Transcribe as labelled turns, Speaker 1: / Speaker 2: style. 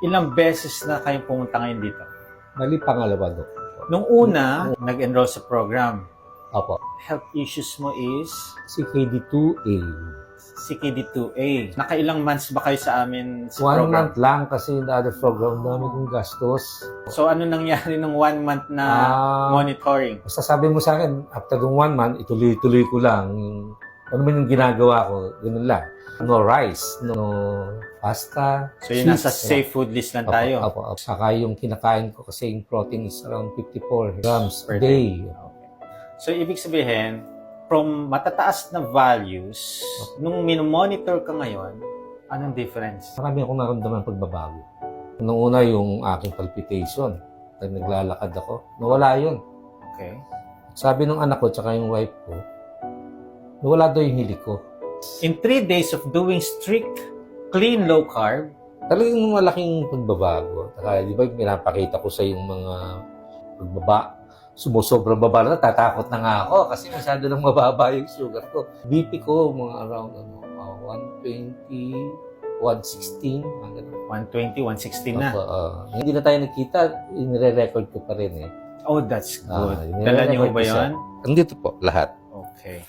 Speaker 1: Ilang beses na kayong pumunta ngayon dito?
Speaker 2: Bali, pangalawa, Dok.
Speaker 1: Nung una, nag-enroll sa program.
Speaker 2: Opo.
Speaker 1: Health issues mo is
Speaker 2: Si KD2A.
Speaker 1: CKD2A. Nakailang months ba kayo sa amin sa
Speaker 2: 1
Speaker 1: program?
Speaker 2: month lang kasi in the other program dami kong gastos.
Speaker 1: So ano nangyari nung 1 month na monitoring?
Speaker 2: Basta sabi mo sa akin, after ng 1 month, ituloy-tuloy ko lang. Ano man yung ginagawa ko, ganun lang. No rice, no pasta.
Speaker 1: So yun, nasa
Speaker 2: sweets.
Speaker 1: safe food list lang tayo.
Speaker 2: Opo. Saka yung kinakain ko kasi yung protein is around 54 grams
Speaker 1: Per
Speaker 2: per day.
Speaker 1: Okay. So ibig sabihin, from matataas na values, nung minomonitor ka ngayon, anong difference?
Speaker 2: Marami akong naramdaman pagbabago. Nung una yung aking palpitation. Pag naglalakad ako, nawala yun.
Speaker 1: Okay.
Speaker 2: Sabi ng anak ko tsaka yung wife ko, nawala daw yung hili ko.
Speaker 1: In 3 days of doing strict, clean, low carb,
Speaker 2: Talagang malaking pagbabago. Kaya di ba pinapakita ko sa yung mga pagbaba, sumusobrang baba na, tatakot na nga ako kasi masyado nang mababa yung sugar ko. BP ko, mga around 120, 116, mga ganun.
Speaker 1: 120, 116 na.
Speaker 2: Hindi na tayo nagkita, inire-record ko pa rin eh.
Speaker 1: Oh, that's good.
Speaker 2: Ah,
Speaker 1: Dala niyo
Speaker 2: nire-record
Speaker 1: ba
Speaker 2: ko siya.
Speaker 1: yun?
Speaker 2: Andito po, lahat.
Speaker 1: Okay.